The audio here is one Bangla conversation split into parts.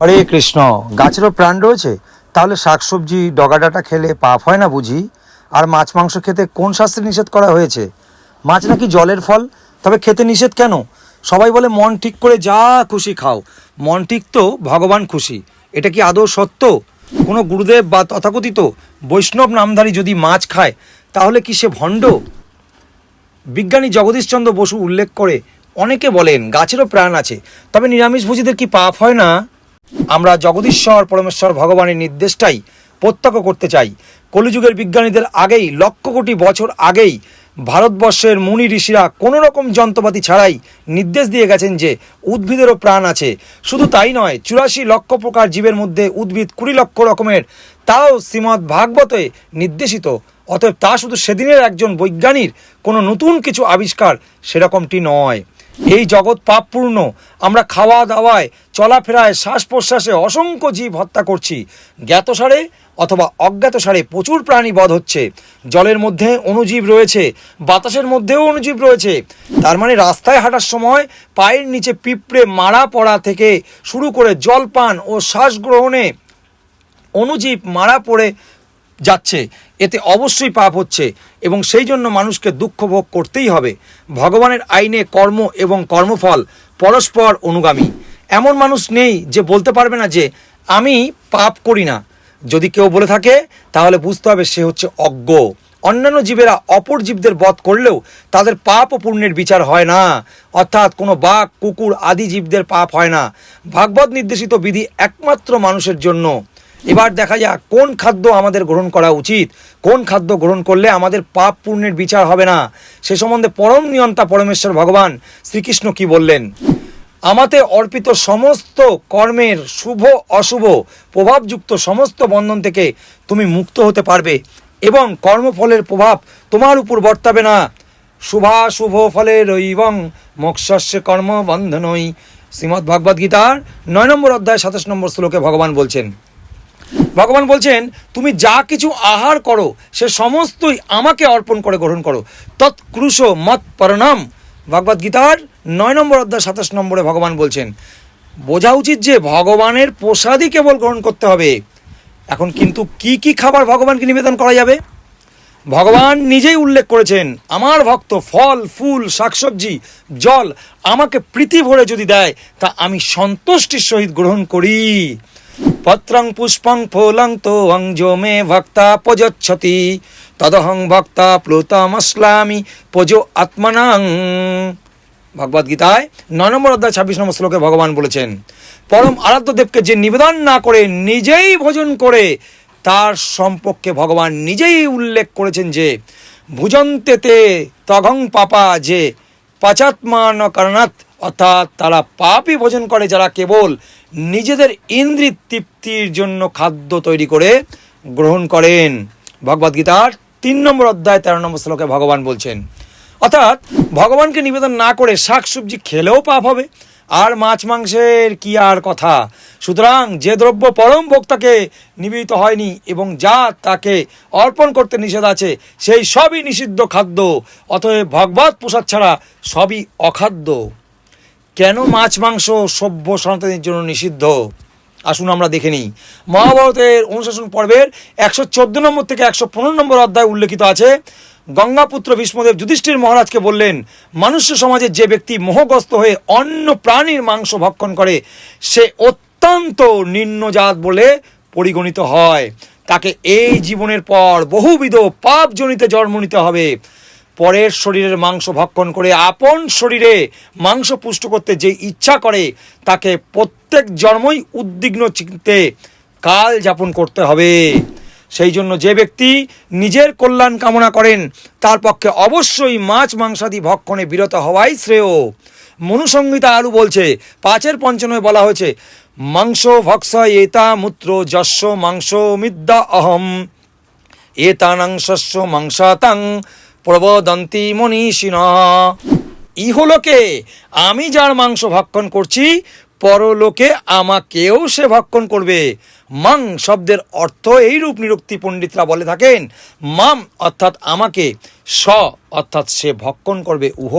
হরে কৃষ্ণ। গাছেরও প্রাণ রয়েছে, তাহলে শাকসবজি ডগাডাটা খেলে পাপ হয় না বুঝি? আর মাছ মাংস খেতে কোন শাস্ত্রে নিষেধ করা হয়েছে? মাছ নাকি জলের ফল, তবে খেতে নিষেধ কেন? সবাই বলে মন ঠিক করে যা খুশি খাও। মন ঠিক তো ভগবান খুশি, এটা কি আদৌ সত্য? কোনো গুরুদেব বা তথাকথিত বৈষ্ণব নামধারী যদি মাছ খায়, তাহলে কি সে ভণ্ড? বিজ্ঞানী জগদীশচন্দ্র বসু উল্লেখ করে অনেকে বলেন গাছেরও প্রাণ আছে, তবে নিরামিষভোজীদের কি পাপ হয় না? আমরা জগদীশ্বর পরমেশ্বর ভগবানের নির্দেশটাই প্রত্যক্ষ করতে চাই। কলিযুগের বিজ্ঞানীদের আগেই, লক্ষ কোটি বছর আগেই ভারতবর্ষের মুনি ঋষিরা কোনো রকম যন্ত্রপাতি ছাড়াই নির্দেশ দিয়ে গেছেন যে উদ্ভিদেরও প্রাণ আছে। শুধু তাই নয়, 84 লক্ষ প্রকার জীবের মধ্যে উদ্ভিদ 20 লক্ষ রকমের, তাও শ্রীমদ্ ভাগবতে নির্দেশিত। অতএব তা শুধু সেদিনের একজন বৈজ্ঞানিক কোনো নতুন কিছু আবিষ্কার সেরকমটি নয়। এই জগৎ পাপপূর্ণ। আমরা খাওয়া দাওয়ায়, চলাফেরায়, শ্বাস প্রশ্বাসে অসংখ্য জীব হত্যা করছি। জ্ঞাতসারে অথবা অজ্ঞাতসারে প্রচুর প্রাণী বধ হচ্ছে। জলের মধ্যে অণুজীব রয়েছে, বাতাসের মধ্যেও অণুজীব রয়েছে। তার মানে রাস্তায় হাঁটার সময় পায়ের নিচে পিঁপড়ে মারা পড়া থেকে শুরু করে জলপান ও শ্বাস গ্রহণে অণুজীব মারা পড়ে যাচ্ছে, এতে অবশ্যই পাপ হচ্ছে এবং সেই জন্য মানুষকে দুঃখ ভোগ করতেই হবে। ভগবানের আইনে কর্ম এবং কর্মফল পরস্পর অনুগামী। এমন মানুষ নেই যে বলতে পারবে না যে আমি পাপ করি না। যদি কেউ বলে থাকে তাহলে বুঝতে হবে সে হচ্ছে অজ্ঞ। অন্যান্য জীবেরা অপর জীবদের বধ করলেও তাদের পাপ ও পুণ্যের বিচার হয় না, অর্থাৎ কোনো বাঘ, কুকুর আদি জীবদের পাপ হয় না। ভাগবত নির্দেশিত বিধি একমাত্র মানুষের জন্য। এবার দেখা যাক কোন খাদ্য আমাদের গ্রহণ করা উচিত, কোন খাদ্য গ্রহণ করলে আমাদের পাপ পুণ্যের বিচার হবে না। সে সম্বন্ধে পরম নিয়ন্তা পরমেশ্বর ভগবান শ্রীকৃষ্ণ কি বললেন? আমাতে অর্পিত সমস্ত কর্মের শুভ অশুভ প্রভাবযুক্ত সমস্ত বন্ধন থেকে তুমি মুক্ত হতে পারবে এবং কর্মফলের প্রভাব তোমার উপর বর্তাবে না। শুভাশুভ ফলের এবং মোক্ষস্য কর্ম বন্ধনই। শ্রীমদ্ ভগবদ্ গীতার 9 নম্বর অধ্যায় 27 নম্বর শ্লোকে ভগবান বলছেন তুমি যা কিছু আহার করো সে সমস্তই আমাকে অর্পণ করে গ্রহণ করো। তৎক্রুশ মত পরণাম। ভগবদ্গীতার 9 নম্বর অধ্যায় 27 নম্বরে ভগবান বলছেন। বোঝা উচিত যে ভগবানের প্রসাদই কেবল গ্রহণ করতে হবে। এখন কিন্তু কি কি খাবার ভগবানকে নিবেদন করা যাবে? ভগবান নিজেই উল্লেখ করেছেন, আমার ভক্ত ফল ফুল শাকসবজি জল আমাকে প্রীতি ভরে যদি দেয় তা আমি সন্তুষ্টির সহিত গ্রহণ করি। পত্রং পুষ্পং ফলং তো অঞ্জো মে ভক্তা পজচ্ছতি তদহং ভক্তা প্লুতমস্লামি পজো আত্মনাং। ভগবদ্গীতায় 9 নম্বর অধ্যায় 26 নম্বর শ্লোকে ভগবান বলেছেন, পরম আরাধ্য দেবকে যে নিবেদন না করে নিজেই ভোজন করে তার সম্পর্কে ভগবান নিজেই উল্লেখ করেছেন যে ভুজন্তেতে তঘং পাপা যে পাচাত্মান করণাৎ, অর্থাৎ তারা পাপই ভোজন করে যারা কেবল নিজেদের ইন্দ্রিয় তৃপ্তির জন্য খাদ্য তৈরি করে গ্রহণ করেন। ভগবদ্গীতার 3 নম্বর অধ্যায় 13 নম্বর শ্লোকে ভগবান বলছেন, অর্থাৎ ভগবানকে নিবেদন না করে শাকসবজি খেলেও পাপ হবে, আর মাছ মাংসের কি আর কথা। সুতরাং যে দ্রব্য পরম ভোক্তাকে নিবেদিত হয়নি এবং যা তাকে অর্পণ করতে নিষেধ আছে সেই সবই নিষিদ্ধ খাদ্য। অতএব ভগবত প্রসাদ ছাড়া সবই অখাদ্য। কেন মাছ মাংস সভ্য সনাতনীর জন্য নিষিদ্ধ? আসুন আমরা দেখে নিই। মহাভারতের অনুশাসন পর্বের 114 নম্বর থেকে 115 নম্বর অধ্যায় উল্লেখিত আছে, গঙ্গাপুত্র ভীষ্মদেব যুধিষ্ঠির মহারাজকে বললেন, মনুষ্য সমাজে যে ব্যক্তি মোহগ্রস্ত হয়ে অন্য প্রাণীর মাংস ভক্ষণ করে সে অত্যন্ত নিম্নজাত বলে পরিগণিত হয়। তাকে এই জীবনের পর বহুবিধ পাপজনিত জন্ম নিতে হবে। পরের শরীরের মাংস ভক্ষণ করে আপন শরীরে মাংস পুষ্ট করতে যে ইচ্ছা করে তাকে প্রত্যেক জন্মই উদ্বিগ্ন চিত্তে কাল যাপন করতে হবে। সেই জন্য যে ব্যক্তি নিজের কল্যাণ কামনা করেন তার পক্ষে অবশ্যই মাছ মাংসাদি ভক্ষণে বিরত হওয়াই শ্রেয়। মনুসংহিতা আলু বলছে, 5-এর 55 বলা হয়েছে, মাংস ভক্ষ এতা মূত্র যস্য মাংস মিদ্যা অহম এতানাং শস্য মাংসাতাং প্রবদন্তি মনীষিণঃ। ইহলোকে আমি যার মাংস ভক্ষণ করছি পরলোকে আমাকেও সে ভক্ষণ করবে। মাং শব্দের অর্থ এইরূপ নিরুক্তি পণ্ডিতরা বলে থাকেন, মাম অর্থাৎ আমাকে, স অর্থাৎ সে ভক্ষণ করবে উহ।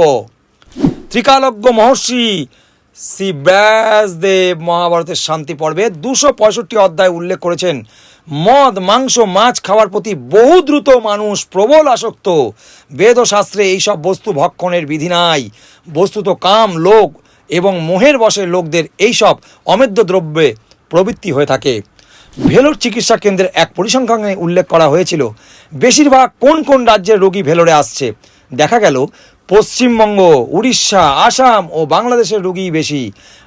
ত্রিকালজ্ঞ মহর্ষি শ্রী ব্যাসদেব মহাভারতের শান্তি পর্বে 265 অধ্যায় উল্লেখ করেছেন, মদ মাংস মাছ খাওয়ার প্রতি বহু দ্রুত মানুষ প্রবল আসক্ত। বেদ ও শাস্ত্রে এইসব বস্তু ভক্ষণের বিধি নাই। বস্তুত কাম, লোভ এবং মোহের বশে লোকদের এইসব অমেদ্য দ্রব্যে প্রবৃত্তি হয়ে থাকে। ভেলোর চিকিৎসা কেন্দ্রের এক পরিসংখ্যানে উল্লেখ করা হয়েছিল বেশিরভাগ কোন কোন রাজ্যের রোগী ভেলোরে আসছে। দেখা গেল পশ্চিমবঙ্গ, উড়িষ্যা, আসাম ও বাংলাদেশের রোগী বেশি।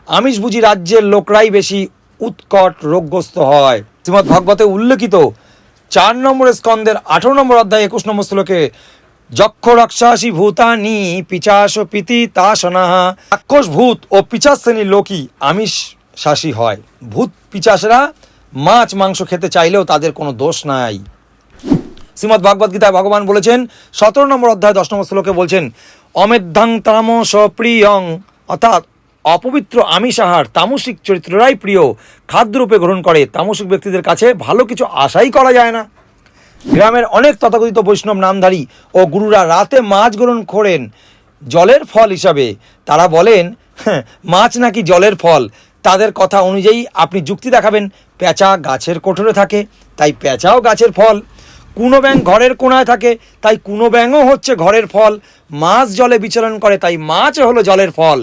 আমিষভোজী রাজ্যের লোকরাই বেশি উৎকট রোগগ্রস্ত হয়। শ্রীমদ্ ভাগবতে উল্লেখিত 4 নম্বর স্কন্দের 18 নম্বর অধ্যায় 21 নম্বর শ্লোকে যক্ষ রাক্ষসী ভূতানি পিচাস পিতি তাসনাহা, রাক্ষস ভূত ও পিচাস শ্রেণীর লোকই আমিষাশী হয়। ভূত পিচাসেরা মাছ মাংস খেতে চাইলেও তাদের কোনো দোষ নাই। শ্রীমদ্ ভাগবত গীতায় ভগবান বলেছেন 17 নম্বর অধ্যায় 10 নম্বর শ্লোকে বলছেন, অমেধ্যাং তামস প্রিয়ং, অর্থাৎ অপবিত্র আমিষ আহার তামসিক চরিত্ররাই প্রিয় খাদ্যরূপে গ্রহণ করে। তামসিক ব্যক্তিদের কাছে ভালো কিছু আশাই করা যায় না। গ্রামের অনেক তথাকথিত বৈষ্ণব নামধারী ও গুরুরা রাতে মাছ গ্রহণ করেন জলের ফল হিসাবে। তারা বলেন মাছ নাকি জলের ফল। তাদের কথা অনুযায়ী আপনি যুক্তি দেখাবেন, পেঁচা গাছের কোঠরে থাকে তাই পেঁচাও গাছের ফল। কুনো ব্যাঙ ঘরের কোণায় থাকে তাই কুনো ব্যাঙও হচ্ছে ঘরের ফল। মাছ জলে বিচরণ করে তাই মাছ হলো জলের ফল।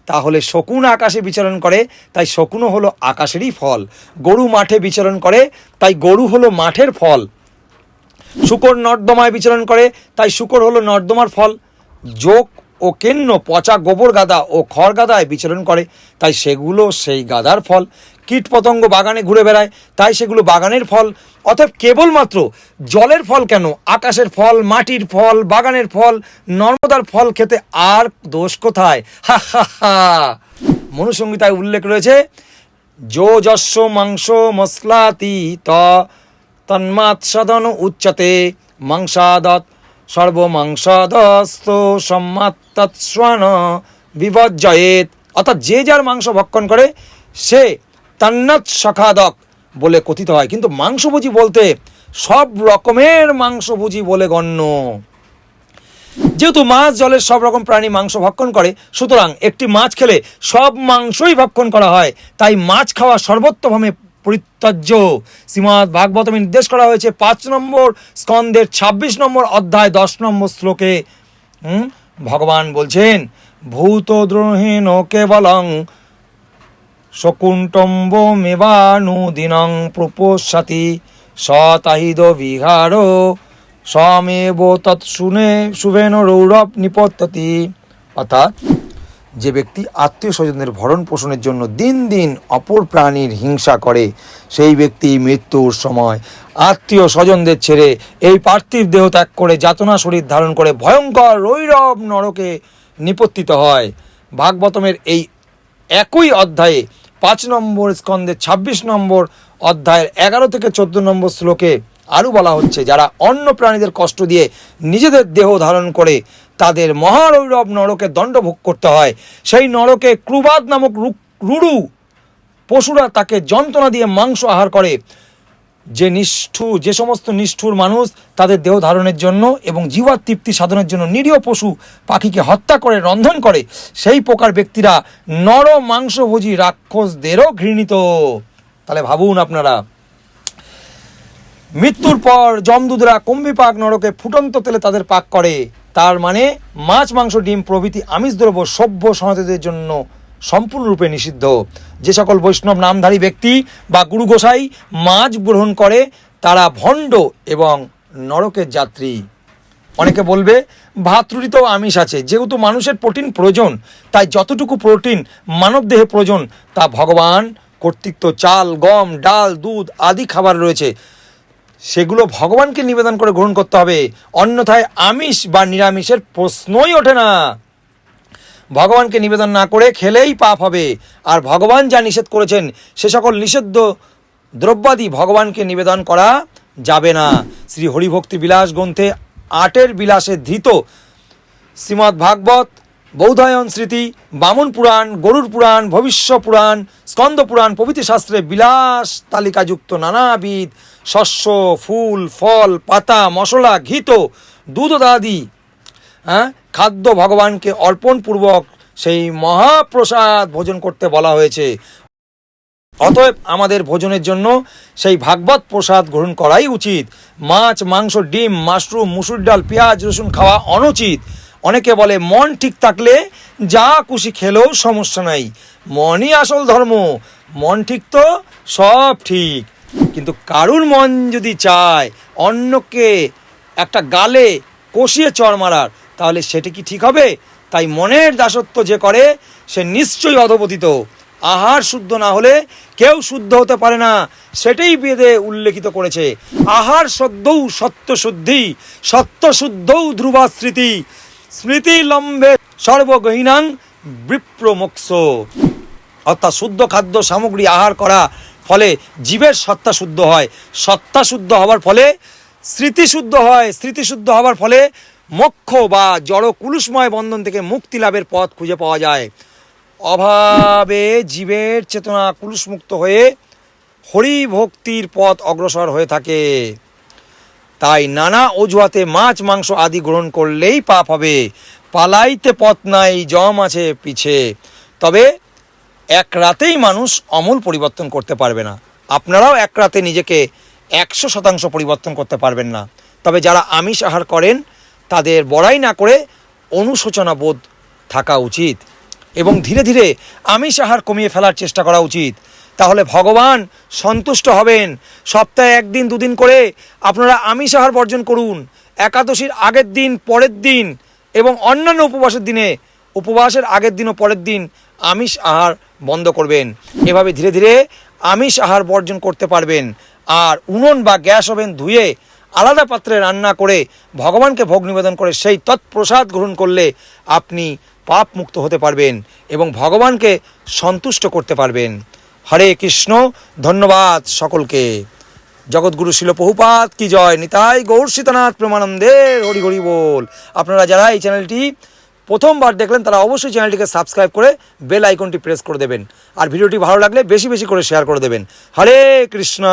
তাহলে শকুন আকাশে বিচরণ করে তাই শকুনও হলো আকাশেরই ফল। গরু মাঠে বিচরণ করে তাই গরু হলো মাঠের ফল। শূকর নর্দমায় বিচরণ করে তাই শূকর হলো নর্দমার ফল। যোগ ও কেন্ন পচা গোবর গাদা ও খড় গাদায় বিচরণ করে তাই সেগুলো সেই গাদার ফল। কীট পতঙ্গ বাগানে ঘুরে বেড়ায় তাই সেগুলো বাগানের ফল। অতএব কেবলমাত্র জলের ফল কেন, আকাশের ফল, মাটির ফল, বাগানের ফল, নর্মদার ফল খেতে আর দোষ কোথায়? হা হা হা। মনুসংহিতায় উল্লেখ রয়েছে, যো যস্য মাংস মশলাতি তন্মাৎসাদন উচ্চতে মাংসাদৎ সর্বমাংসাদস্ত সম্মাত্তৎস্বন বিবজ্জয়েত। অর্থাৎ যে যার মাংস ভক্ষণ করে সে তন্নাৎ সখাদক বলে কথিত হয়, কিন্তু মাংসভোজী বলতে সব রকমের মাংসভোজী বলে গণ্য। যেহেতু মাছ জলের সব রকম প্রাণী মাংস ভক্ষণ করে, সুতরাং একটি মাছ খেলে সব মাংসই ভক্ষণ করা হয়, তাই মাছ খাওয়া সর্বোত্তমভাবে পরিত্যাজ্য। শ্রীমদ্ ভাগবতমে নির্দেশ করা হয়েছে 5 নম্বর স্কন্দের 26 নম্বর অধ্যায় 10 নম্বর শ্লোকে ভগবান বলছেন, ভূতদ্রোহেণ কেবলং শকুন্তম্ব মেবানুদিনং প্রপোষ্যতি সতাহিদ বিহার সমেব তৎশুনে শুভেন রৌরব নিপত্যতি। অর্থাৎ যে ব্যক্তি আত্মীয় স্বজনদের ভরণ পোষণের জন্য দিন দিন অপর প্রাণীর হিংসা করে, সেই ব্যক্তি মৃত্যুর সময় আত্মীয় স্বজনদের ছেড়ে এই পার্থিব দেহ ত্যাগ করে যাতনা শরীর ধারণ করে ভয়ঙ্কর রৌরব নরকে নিপতিত হয়। ভাগবতমের এই একই অধ্যায়ে 5 নম্বর স্কন্ধের 26 নম্বর অধ্যায়ের 11 থেকে 14 নম্বর শ্লোকে আরও বলা হচ্ছে, যারা অন্য প্রাণীদের কষ্ট দিয়ে নিজেদের দেহ ধারণ করে তাদের মহারৌরব নরকে দণ্ডভোগ করতে হয়। সেই নরকে ক্রুবাদ নামক রুড়ু পশুরা তাকে যন্ত্রণা দিয়ে মাংস আহার করে। যে সমস্ত নিষ্ঠুর মানুষ তাদের দেহ ধারণের জন্য এবং জীবাত্মার তৃপ্তি সাধনের জন্য নিরীহ পশু পাখিকে হত্যা করে রন্ধন করে, সেই প্রকার ব্যক্তিরা নর মাংসভোজী রাক্ষসদেরও ঘৃণিত। তাহলে ভাবুন আপনারা, মৃত্যুর পর যমদূতরা কুম্ভীপাক নরকে ফুটন্ত তেলে তাদের পাক করে। তার মানে মাছ মাংস ডিম প্রভৃতি আমিষ দ্রব্য সভ্য সনাতনীদের জন্য সম্পূর্ণরূপে নিষিদ্ধ। যে সকল বৈষ্ণব নামধারী ব্যক্তি বা গুরু গোসাই মাছ গ্রহণ করে তারা ভণ্ড এবং নরকের যাত্রী। অনেকে বলবে ভাতৃতেও আমিষ আছে। যেহেতু মানুষের প্রোটিন প্রয়োজন, তাই যতটুকু প্রোটিন মানব দেহে প্রয়োজন তা ভগবান কর্তৃক চাল, গম, ডাল, দুধ আদি খাবার রয়েছে, সেগুলো ভগবানকে নিবেদন করে গ্রহণ করতে হবে। অন্যথায় আমিষ বা নিরামিষের প্রশ্নই ওঠে না। ভগবানকে নিবেদন না করে খেলেই পাপ হবে। আর ভগবান যা নিষেধ করেছেন সে সকল নিষিদ্ধ দ্রব্যাদি ভগবানকে নিবেদন করা যাবে না। শ্রী হরিভক্তি বিলাস গ্রন্থে 8 বিলাসে ধৃত শ্রীমদ্ ভাগবত, বৌধায়ন স্মৃতি, বামন পুরাণ, গরুড় পুরাণ, ভবিষ্য পুরাণ, স্কন্দ পুরাণ প্রভৃতি শাস্ত্রে বিলাস তালিকাযুক্ত নানাবিধ শস্য, ফুল, ফল, পাতা, মশলা, ঘৃত, দুধ আদি খাদ্য ভগবানকে অর্পণপূর্বক সেই মহাপ্রসাদ ভোজন করতে বলা হয়েছে। অতএব আমাদের ভোজনের জন্য সেই ভাগবত প্রসাদ গ্রহণ করাই উচিত। মাছ, মাংস, ডিম, মাশরুম, মুসুর ডাল, পেঁয়াজ, রসুন খাওয়া অনুচিত। অনেকে বলে মন ঠিক থাকলে যা খুশি খেলেও সমস্যা নাই, মনই আসল ধর্ম। মন ঠিক তো সব ঠিক, কিন্তু কারুর মন যদি চায় অন্যকে একটা গালে কষিয়ে চড় মারার, তাহলে সেটা কি ঠিক হবে? তাই মনের দাসত্ব যে করে সে নিশ্চয়ই অধপতিত। আহার শুদ্ধ না হলে কেউ শুদ্ধ হতে পারে না, সেটাই বেদে উল্লেখিত করেছে। আহার সদ্যৌ সত্যশুদ্ধি, সত্যশুদ্ধৌ ধ্রুবা স্মৃতি, স্মৃতি লম্বে সর্বগহীনাং বিপ্রমোক্ষ। অর্থাৎ শুদ্ধ খাদ্য সামগ্রী আহার করা ফলে জীবের সত্তা শুদ্ধ হয়, সত্তা শুদ্ধ হওয়ার ফলে স্মৃতি শুদ্ধ হয়, স্মৃতি শুদ্ধ হওয়ার ফলে মোক্ষ বা জড় কুলুষময় বন্ধন থেকে মুক্তি লাভের পথ খুঁজে পাওয়া যায়। অভাবে জীবের চেতনা কুলুষমুক্ত হয়ে হরি ভক্তির পথ অগ্রসর হয়ে থাকে। তাই নানা অজুহাতে মাছ, মাংস আদি গ্রহণ করলেই পাপ হবে। পালাইতে পথ নাই, জম আছে পিছে। তবে এক রাতেই মানুষ আমূল পরিবর্তন করতে পারবে না। আপনারাও এক রাতে নিজেকে 100% পরিবর্তন করতে পারবেন না। তবে যারা আমিষ আহার করেন তাদের বড়াই না করে অনুশোচনা বোধ থাকা উচিত এবং ধীরে ধীরে আমিষ আহার কমিয়ে ফেলার চেষ্টা করা উচিত। তাহলে ভগবান সন্তুষ্ট হবেন। সপ্তাহে 1 দিন 2 দিন করে আপনারা আমিষ আহার বর্জন করুন। একাদশীর আগের দিন, পরের দিন এবং অন্যান্য উপবাসের দিনে, উপবাসের আগের দিন ও পরের দিন আমিষ আহার বন্ধ করবেন। এভাবে ধীরে ধীরে আমিষ আহার বর্জন করতে পারবেন। আর উনুন বা গ্যাস ওভেন ধুয়ে আলাদা পাত্রে রান্না করে ভগবানকে ভোগ নিবেদন করে সেই তৎপ্রসাদ গ্রহণ করলে আপনি পাপ মুক্ত হতে পারবেন এবং ভগবানকে সন্তুষ্ট করতে পারবেন। হরে কৃষ্ণ। ধন্যবাদ সকলকে। জগৎগুরু শিল প্রভুপাদ কি জয়। নিতাই গৌর সীতানাথ প্রেমানন্দে হরি হরি বল। আপনারা যারা এই চ্যানেলটি প্রথমবার দেখলেন তারা অবশ্যই চ্যানেলটিকে সাবস্ক্রাইব করে বেল আইকনটি প্রেস করে দেবেন। আর ভিডিওটি ভালো লাগলে বেশি বেশি করে শেয়ার করে দেবেন। হরে কৃষ্ণ।